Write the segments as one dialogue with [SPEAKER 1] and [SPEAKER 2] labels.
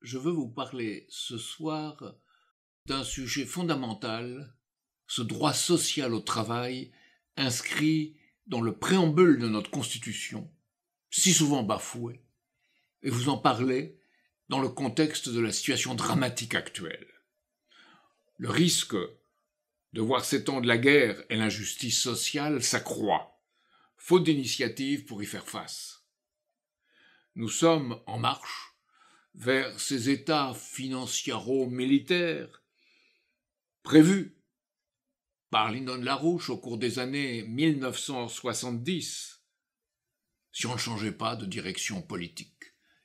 [SPEAKER 1] je veux vous parler ce soir d'un sujet fondamental, ce droit social au travail inscrit dans le préambule de notre Constitution, si souvent bafoué, et vous en parler dans le contexte de la situation dramatique actuelle. Le risque de voir s'étendre la guerre et l'injustice sociale s'accroît, faute d'initiative pour y faire face. Nous sommes en marche vers ces états financiero-militaires prévus par Lyndon LaRouche au cours des années 1970, si on ne changeait pas de direction politique.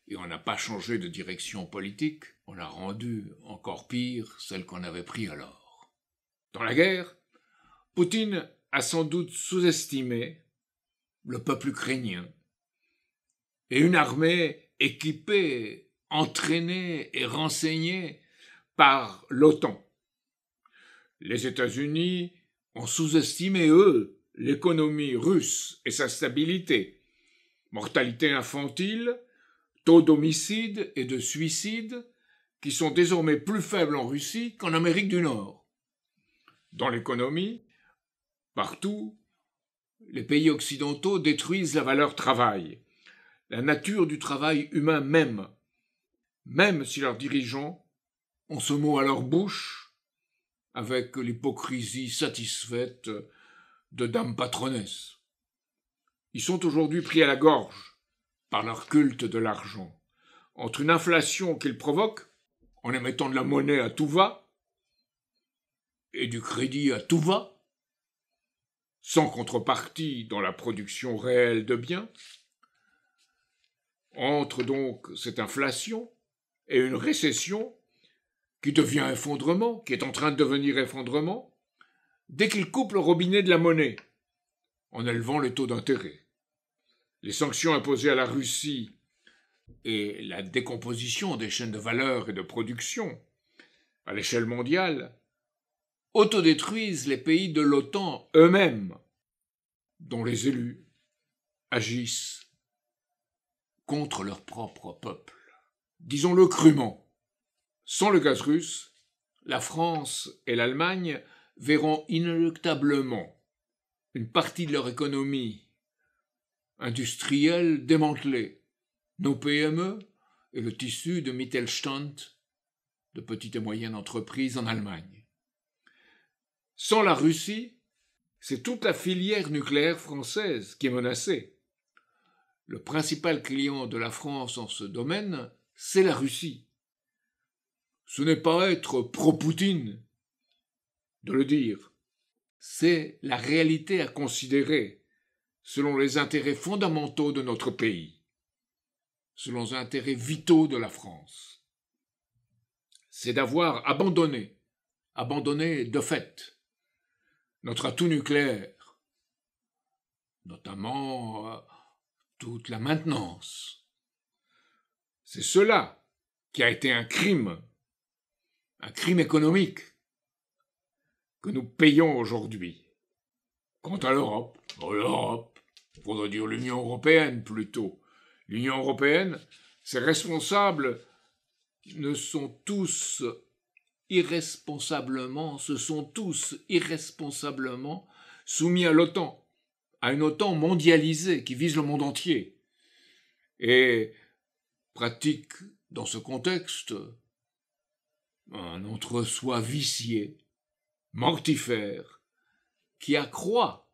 [SPEAKER 1] Et on n'a pas changé de direction politique, on a rendu encore pire celle qu'on avait prise alors. Dans la guerre, Poutine a sans doute sous-estimé le peuple ukrainien et une armée équipée, entraînée et renseignée par l'OTAN. Les États-Unis ont sous-estimé, eux, l'économie russe et sa stabilité. Mortalité infantile, taux d'homicide et de suicide qui sont désormais plus faibles en Russie qu'en Amérique du Nord. Dans l'économie, partout, les pays occidentaux détruisent la valeur travail, la nature du travail humain même si leurs dirigeants ont ce mot à leur bouche avec l'hypocrisie satisfaite de dames patronnesses. Ils sont aujourd'hui pris à la gorge par leur culte de l'argent, entre une inflation qu'ils provoquent en émettant de la monnaie à tout va et du crédit à tout va, sans contrepartie dans la production réelle de biens. Entre donc cette inflation et une récession qui devient effondrement, qui est en train de devenir effondrement, dès qu'ils coupent le robinet de la monnaie, en élevant les taux d'intérêt. Les sanctions imposées à la Russie et la décomposition des chaînes de valeur et de production à l'échelle mondiale autodétruisent les pays de l'OTAN eux-mêmes, dont les élus agissent contre leur propre peuple. Disons-le crûment, sans le gaz russe, la France et l'Allemagne verront inéluctablement une partie de leur économie industrielle démantelée, nos PME et le tissu de Mittelstand, de petites et moyennes entreprises en Allemagne. Sans la Russie, c'est toute la filière nucléaire française qui est menacée. Le principal client de la France en ce domaine, c'est la Russie. Ce n'est pas être pro-Poutine de le dire, c'est la réalité à considérer selon les intérêts fondamentaux de notre pays, selon les intérêts vitaux de la France. C'est d'avoir abandonné de fait, notre atout nucléaire, notamment toute la maintenance. C'est cela qui a été un crime économique que nous payons aujourd'hui. Quant à l'Europe, il faudrait dire l'Union européenne plutôt. L'Union européenne, ses responsables se sont tous irresponsablement soumis à l'OTAN, à une OTAN mondialisée qui vise le monde entier, et pratique dans ce contexte un entre-soi vicié, mortifère, qui accroît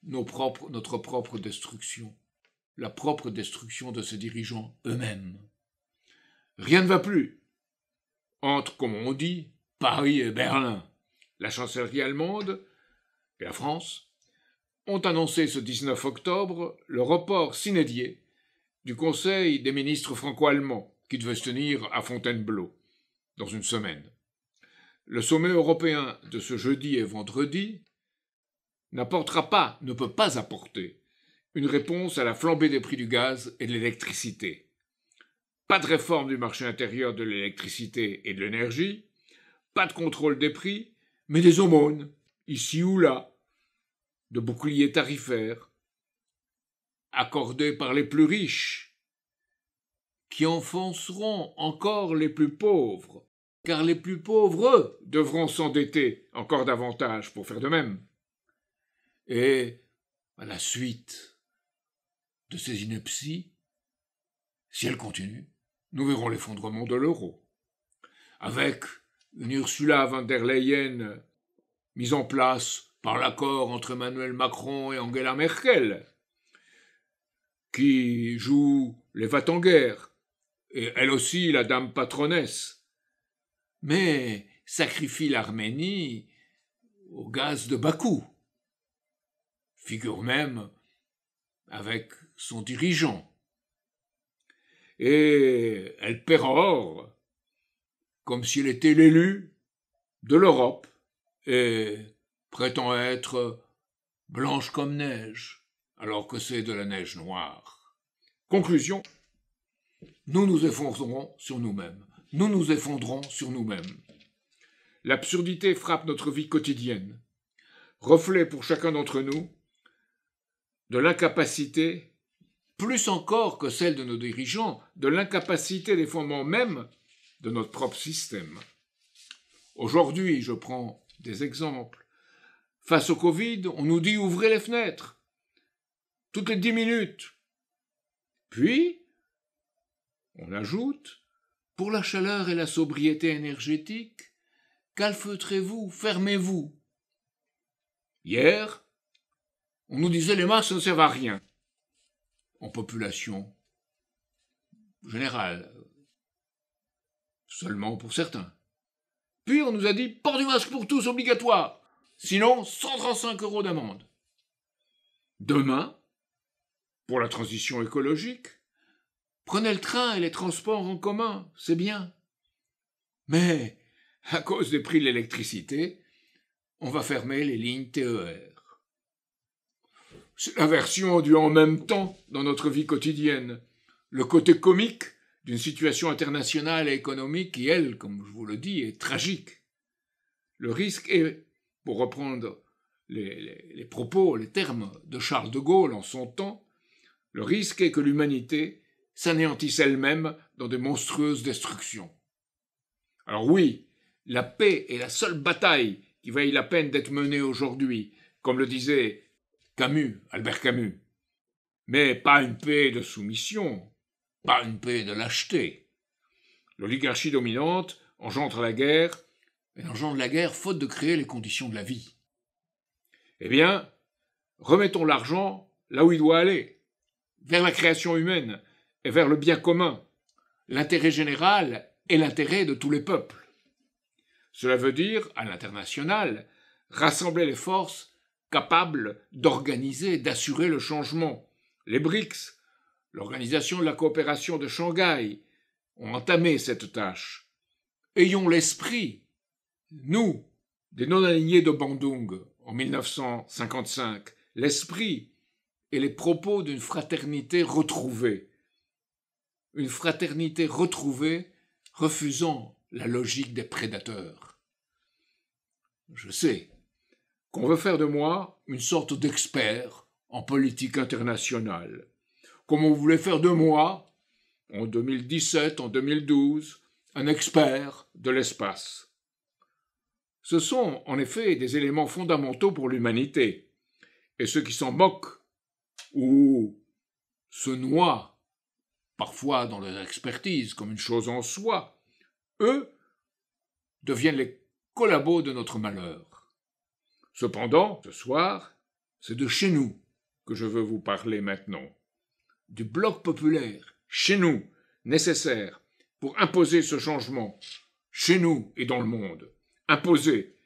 [SPEAKER 1] notre propre destruction, la propre destruction de ses dirigeants eux-mêmes. Rien ne va plus entre, comme on dit, Paris et Berlin. La chancellerie allemande et la France ont annoncé ce 19 octobre le report sine die du Conseil des ministres franco-allemands qui devait se tenir à Fontainebleau dans une semaine. Le sommet européen de ce jeudi et vendredi ne peut pas apporter une réponse à la flambée des prix du gaz et de l'électricité. Pas de réforme du marché intérieur de l'électricité et de l'énergie, pas de contrôle des prix, mais des aumônes, ici ou là, de boucliers tarifaires, accordés par les plus riches, qui enfonceront encore les plus pauvres, car les plus pauvres, eux, devront s'endetter encore davantage pour faire de même. Et à la suite de ces inepties, si elles continuent, nous verrons l'effondrement de l'euro, avec une Ursula von der Leyen mise en place par l'accord entre Emmanuel Macron et Angela Merkel, qui joue les va-t-en-guerre, et elle aussi la dame patronnesse, mais sacrifie l'Arménie au gaz de Bakou, figure même avec son dirigeant. Et elle pérore comme s'il était l'élu de l'Europe et prétend être blanche comme neige, alors que c'est de la neige noire. Conclusion, nous nous effondrons sur nous-mêmes. Nous nous effondrons sur nous-mêmes. L'absurdité frappe notre vie quotidienne, reflet pour chacun d'entre nous de l'incapacité, plus encore que celle de nos dirigeants, de l'incapacité des fondements mêmes de notre propre système. Aujourd'hui, je prends des exemples. Face au Covid, on nous dit ouvrez les fenêtres, toutes les 10 minutes. Puis, on ajoute, pour la chaleur et la sobriété énergétique, calfeutrez-vous, fermez-vous. Hier, on nous disait les masques ne servent à rien. En population générale, seulement pour certains. Puis on nous a dit port du masque pour tous obligatoire, sinon 135 € d'amende. Demain, pour la transition écologique, prenez le train et les transports en commun, c'est bien. Mais, à cause des prix de l'électricité, on va fermer les lignes TER. C'est la version du en même temps dans notre vie quotidienne. Le côté comique d'une situation internationale et économique qui, elle, comme je vous le dis, est tragique. Le risque est, pour reprendre les propos, les termes de Charles de Gaulle en son temps, le risque est que l'humanité s'anéantisse elle-même dans de monstrueuses destructions. Alors oui, la paix est la seule bataille qui vaille la peine d'être menée aujourd'hui, comme le disait Albert Camus. Mais pas une paix de soumission, pas une paix de lâcheté. L'oligarchie dominante engendre la guerre, elle engendre la guerre faute de créer les conditions de la vie. Eh bien, remettons l'argent là où il doit aller, vers la création humaine et vers le bien commun, l'intérêt général et l'intérêt de tous les peuples. Cela veut dire, à l'international, rassembler les forces capables d'organiser, d'assurer le changement. Les BRICS, l'Organisation de la coopération de Shanghai, ont entamé cette tâche. Ayons l'esprit, nous, des non-alignés de Bandung en 1955, l'esprit et les propos d'une fraternité retrouvée. Une fraternité retrouvée refusant la logique des prédateurs. Je sais qu'on veut faire de moi une sorte d'expert en politique internationale, comme on voulait faire de moi, en 2017, en 2012, un expert de l'espace. Ce sont en effet des éléments fondamentaux pour l'humanité, et ceux qui s'en moquent ou se noient parfois dans leur expertise comme une chose en soi, eux deviennent les collabos de notre malheur. Cependant, ce soir, c'est de chez nous que je veux vous parler maintenant, du bloc populaire, chez nous, nécessaire pour imposer ce changement, chez nous et dans le monde. Imposer,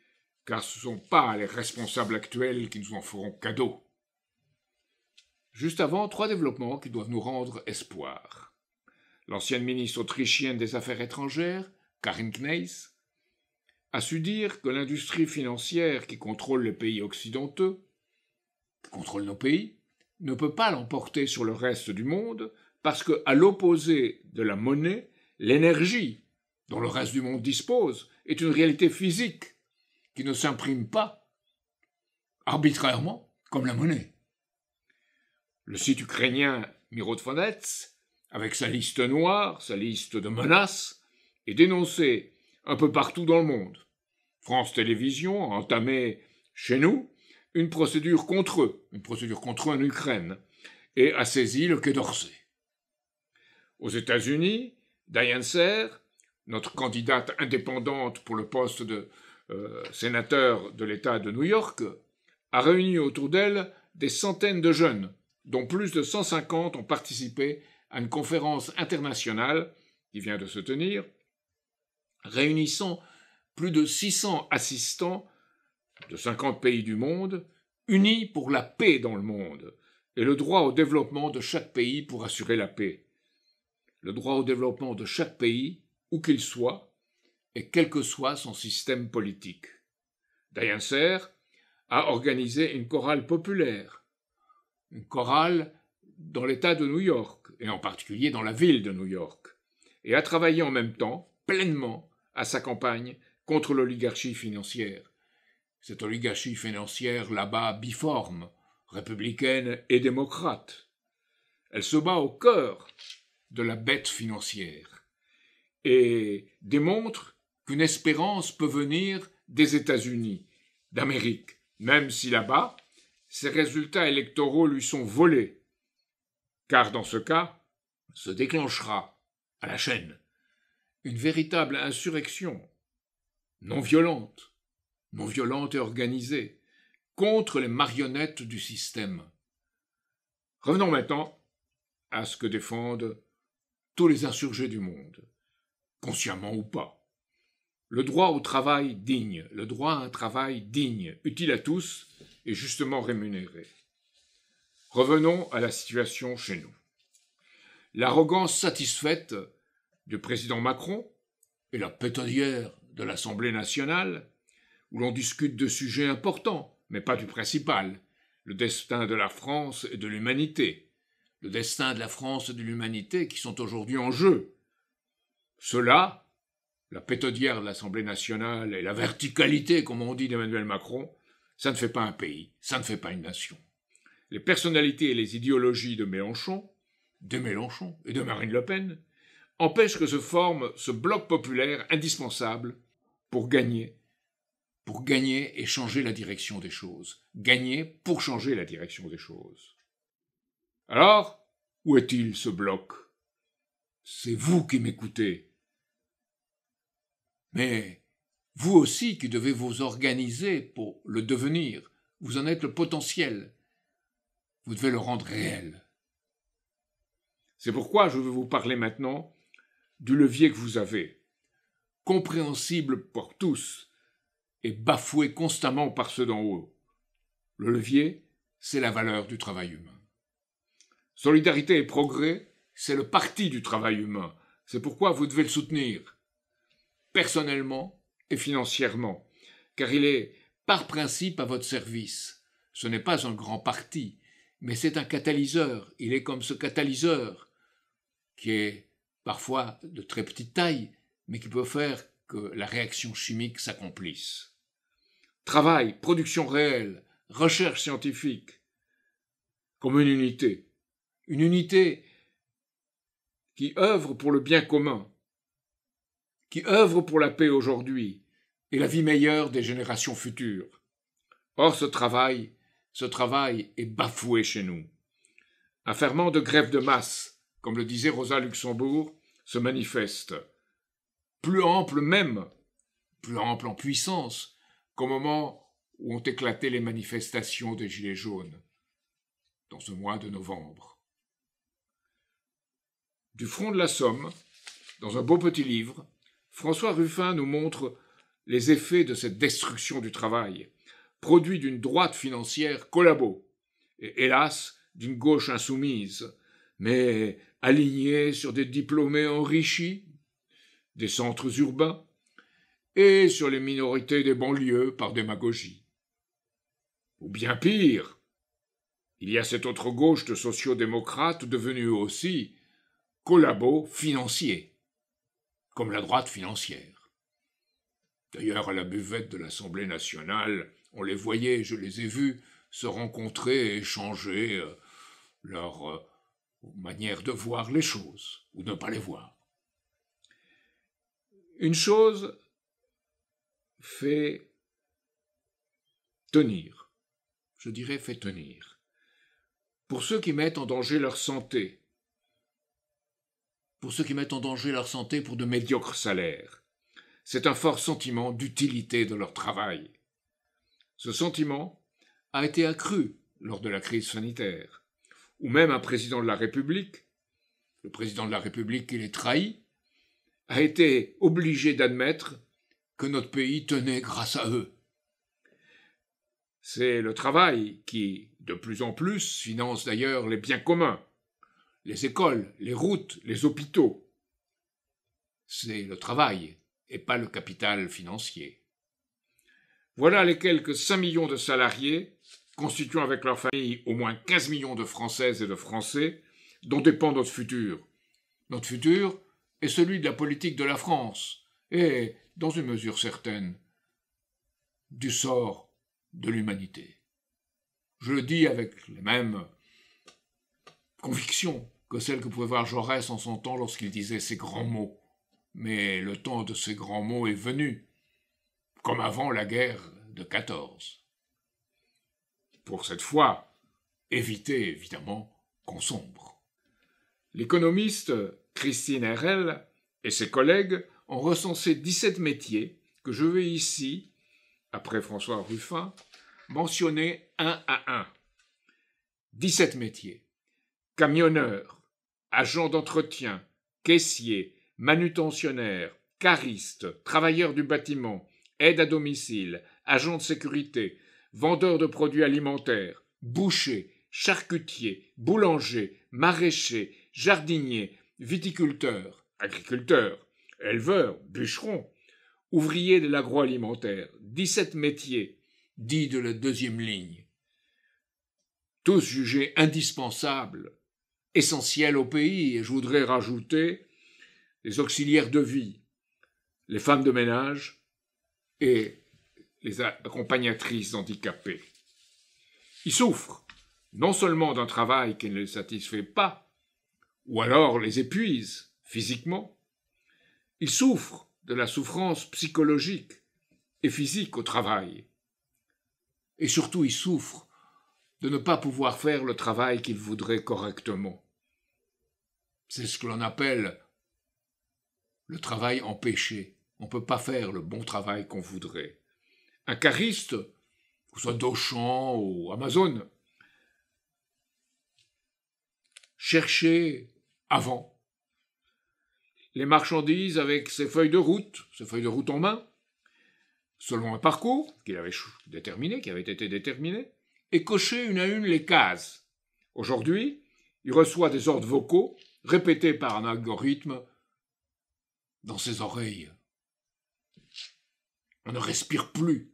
[SPEAKER 1] car ce ne sont pas les responsables actuels qui nous en feront cadeau. Juste avant, 3 développements qui doivent nous rendre espoir. L'ancienne ministre autrichienne des Affaires étrangères, Karin Kneis, a su dire que l'industrie financière qui contrôle les pays occidentaux, qui contrôle nos pays, ne peut pas l'emporter sur le reste du monde parce que, à l'opposé de la monnaie, l'énergie dont le reste du monde dispose est une réalité physique qui ne s'imprime pas arbitrairement comme la monnaie. Le site ukrainien Mirofonets avec sa liste noire, sa liste de menaces, et dénoncé un peu partout dans le monde. France Télévisions a entamé, chez nous, une procédure contre eux en Ukraine, et a saisi le Quai d'Orsay. Aux États-Unis, Dianne Serre, notre candidate indépendante pour le poste de sénateur de l'État de New York, a réuni autour d'elle des centaines de jeunes, dont plus de 150 ont participé à une conférence internationale qui vient de se tenir, réunissant plus de 600 assistants de 50 pays du monde, unis pour la paix dans le monde et le droit au développement de chaque pays pour assurer la paix. Le droit au développement de chaque pays, où qu'il soit, et quel que soit son système politique. Dianne Serre a organisé une chorale populaire, une chorale dans l'État de New York, et en particulier dans la ville de New York, et a travaillé en même temps, pleinement, à sa campagne contre l'oligarchie financière. Cette oligarchie financière là-bas biforme, républicaine et démocrate. Elle se bat au cœur de la bête financière et démontre qu'une espérance peut venir des États-Unis, d'Amérique, même si là-bas, ses résultats électoraux lui sont volés, car dans ce cas, se déclenchera, à la chaîne, une véritable insurrection, non violente et organisée, contre les marionnettes du système. Revenons maintenant à ce que défendent tous les insurgés du monde, consciemment ou pas. Le droit au travail digne, le droit à un travail digne, utile à tous et justement rémunéré. Revenons à la situation chez nous. L'arrogance satisfaite du président Macron et la pétodière de l'Assemblée nationale, où l'on discute de sujets importants, mais pas du principal, le destin de la France et de l'humanité, le destin de la France et de l'humanité qui sont aujourd'hui en jeu. Cela, la pétodière de l'Assemblée nationale et la verticalité, comme on dit d'Emmanuel Macron, ça ne fait pas un pays, ça ne fait pas une nation. Les personnalités et les idéologies de Mélenchon et de Marine Le Pen empêchent que se forme ce bloc populaire indispensable pour gagner et changer la direction des choses. Gagner pour changer la direction des choses. Alors, où est-il ce bloc ? C'est vous qui m'écoutez. Mais vous aussi qui devez vous organiser pour le devenir, vous en êtes le potentiel. Vous devez le rendre réel. C'est pourquoi je veux vous parler maintenant du levier que vous avez, compréhensible pour tous et bafoué constamment par ceux d'en haut. Le levier, c'est la valeur du travail humain. Solidarité et progrès, c'est le parti du travail humain. C'est pourquoi vous devez le soutenir, personnellement et financièrement, car il est par principe à votre service. Ce n'est pas un grand parti, mais c'est un catalyseur. Il est comme ce catalyseur qui est parfois de très petite taille, mais qui peut faire que la réaction chimique s'accomplisse. Travail, production réelle, recherche scientifique, comme une unité qui œuvre pour le bien commun, qui œuvre pour la paix aujourd'hui et la vie meilleure des générations futures. Or, ce travail est bafoué chez nous. Un ferment de grève de masse, comme le disait Rosa Luxembourg, se manifeste. Plus ample en puissance, qu'au moment où ont éclaté les manifestations des Gilets jaunes, dans ce mois de novembre. Du front de la Somme, dans un beau petit livre, François Ruffin nous montre les effets de cette destruction du travail, produit d'une droite financière collabo, et hélas d'une gauche insoumise, mais alignée sur des diplômés enrichis, des centres urbains, et sur les minorités des banlieues par démagogie. Ou bien pire, il y a cette autre gauche de sociodémocrates devenue aussi collabos financiers, comme la droite financière. D'ailleurs, à la buvette de l'Assemblée nationale, on les voyait, je les ai vus, se rencontrer et échanger leurs aux manières de voir les choses, ou de ne pas les voir. Une chose fait tenir, je dirais fait tenir, pour ceux qui mettent en danger leur santé, pour de médiocres salaires. C'est un fort sentiment d'utilité de leur travail. Ce sentiment a été accru lors de la crise sanitaire, où même un président de la République, le président de la République qui les trahit, a été obligé d'admettre que notre pays tenait grâce à eux. C'est le travail qui, de plus en plus, finance d'ailleurs les biens communs, les écoles, les routes, les hôpitaux. C'est le travail et pas le capital financier. Voilà les quelques 5 millions de salariés, constituant avec leur famille au moins 15 millions de Françaises et de Français, dont dépend notre futur. Notre futur est celui de la politique de la France, et, dans une mesure certaine, du sort de l'humanité. Je le dis avec les mêmes convictions que celles que pouvait voir Jaurès en son temps lorsqu'il disait ces grands mots. Mais le temps de ces grands mots est venu, comme avant la guerre de 14. Pour cette fois, éviter évidemment qu'on sombre. L'économiste Christine Herrel et ses collègues ont recensé 17 métiers que je vais ici, après François Ruffin, mentionner un à un. 17 métiers. Camionneur, agent d'entretien, caissier, manutentionnaire, cariste, travailleur du bâtiment, aide à domicile, agent de sécurité, vendeur de produits alimentaires, boucher, charcutier, boulanger, maraîcher, jardinier, viticulteur, agriculteur, éleveur, bûcheron, ouvrier de l'agroalimentaire, 17 métiers, dits de la deuxième ligne. Tous jugés indispensables, essentiels au pays, et je voudrais rajouter les auxiliaires de vie, les femmes de ménage et les accompagnatrices handicapées. Ils souffrent non seulement d'un travail qui ne les satisfait pas, ou alors les épuise physiquement, ils souffrent de la souffrance psychologique et physique au travail. Et surtout, ils souffrent de ne pas pouvoir faire le travail qu'ils voudraient correctement. C'est ce que l'on appelle le travail empêché. On ne peut pas faire le bon travail qu'on voudrait. Un cariste, que ce soit d'Auchan ou Amazon, cherchait avant les marchandises avec ses feuilles de route en main, selon un parcours qu'il avait déterminé, qui avait été déterminé, et cocher une à une les cases. Aujourd'hui, il reçoit des ordres vocaux répétés par un algorithme dans ses oreilles. On ne respire plus,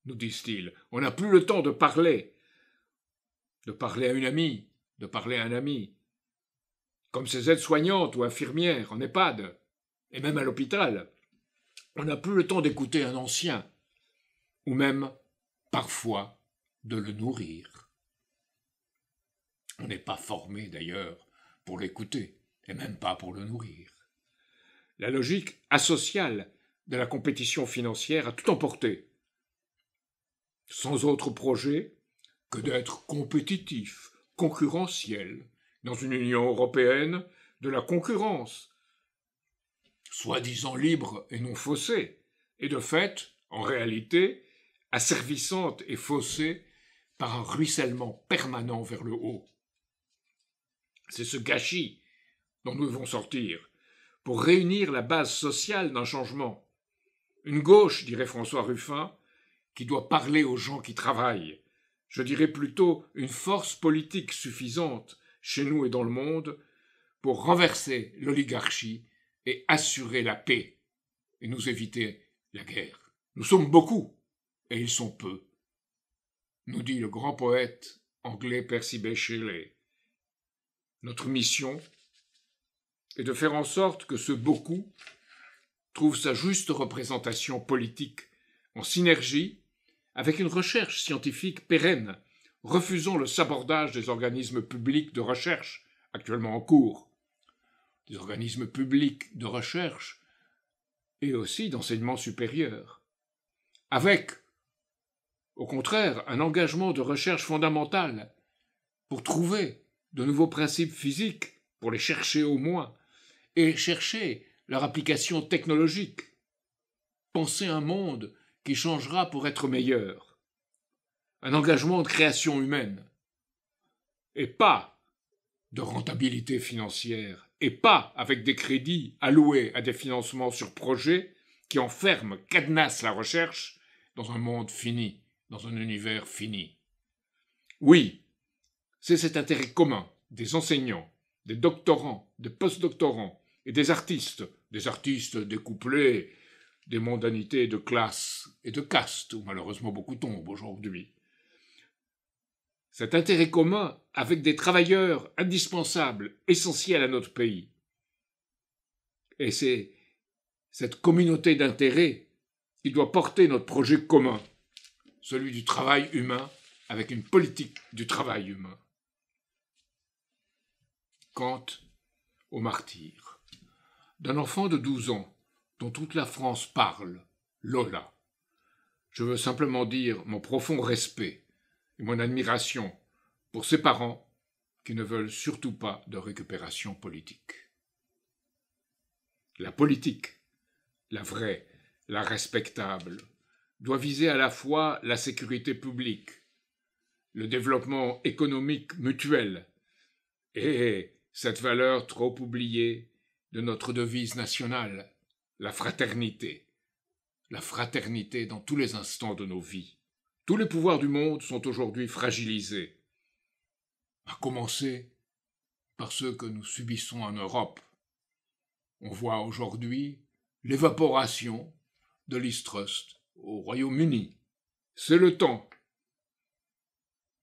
[SPEAKER 1] nous disent-ils. On n'a plus le temps de parler à une amie, de parler à un ami, comme ces aides-soignantes ou infirmières en EHPAD, et même à l'hôpital. On n'a plus le temps d'écouter un ancien, ou même, parfois, de le nourrir. On n'est pas formé, d'ailleurs, pour l'écouter, et même pas pour le nourrir. La logique asociale de la compétition financière a tout emporté, sans autre projet que d'être compétitif, concurrentiel, dans une Union européenne de la concurrence, soi-disant libre et non faussée, et de fait, en réalité, asservissante et faussée par un ruissellement permanent vers le haut. C'est ce gâchis dont nous devons sortir, pour réunir la base sociale d'un changement. Une gauche, dirait François Ruffin, qui doit parler aux gens qui travaillent. Je dirais plutôt une force politique suffisante, chez nous et dans le monde, pour renverser l'oligarchie et assurer la paix, et nous éviter la guerre. Nous sommes beaucoup, et ils sont peu, nous dit le grand poète anglais Percy Bysshe Shelley. Notre mission est de faire en sorte que ce beaucoup trouve sa juste représentation politique en synergie avec une recherche scientifique pérenne refusons le sabordage des organismes publics de recherche actuellement en cours, des organismes publics de recherche et aussi d'enseignement supérieur, avec, au contraire, un engagement de recherche fondamentale pour trouver de nouveaux principes physiques, pour les chercher au moins, et chercher leur application technologique. Penser un monde qui changera pour être meilleur. Un engagement de création humaine. Et pas de rentabilité financière. Et pas avec des crédits alloués à des financements sur projet qui enferment, cadenassent la recherche dans un monde fini, dans un univers fini. Oui, c'est cet intérêt commun des enseignants, des doctorants, des postdoctorants et des artistes découplés des mondanités de classe et de caste, où malheureusement beaucoup tombent aujourd'hui. Cet intérêt commun avec des travailleurs indispensables, essentiels à notre pays. Et c'est cette communauté d'intérêts qui doit porter notre projet commun, celui du travail humain, avec une politique du travail humain. Quant au martyr, d'un enfant de 12 ans, dont toute la France parle, Lola, je veux simplement dire mon profond respect et mon admiration pour ses parents qui ne veulent surtout pas de récupération politique. La politique, la vraie, la respectable, doit viser à la fois la sécurité publique, le développement économique mutuel et cette valeur trop oubliée de notre devise nationale, la fraternité. La fraternité dans tous les instants de nos vies. Tous les pouvoirs du monde sont aujourd'hui fragilisés, à commencer par ceux que nous subissons en Europe. On voit aujourd'hui l'évaporation de Liz Truss au Royaume-Uni. C'est le temps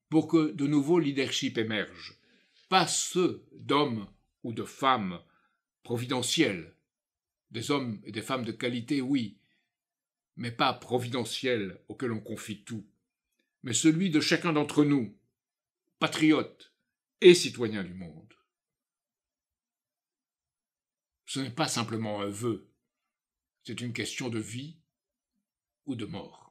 [SPEAKER 1] pour que de nouveaux leaderships émergent, pas ceux d'hommes ou de femmes providentiels, des hommes et des femmes de qualité, oui, mais pas providentiels auxquels on confie tout, mais celui de chacun d'entre nous, patriotes et citoyens du monde. Ce n'est pas simplement un vœu, c'est une question de vie ou de mort.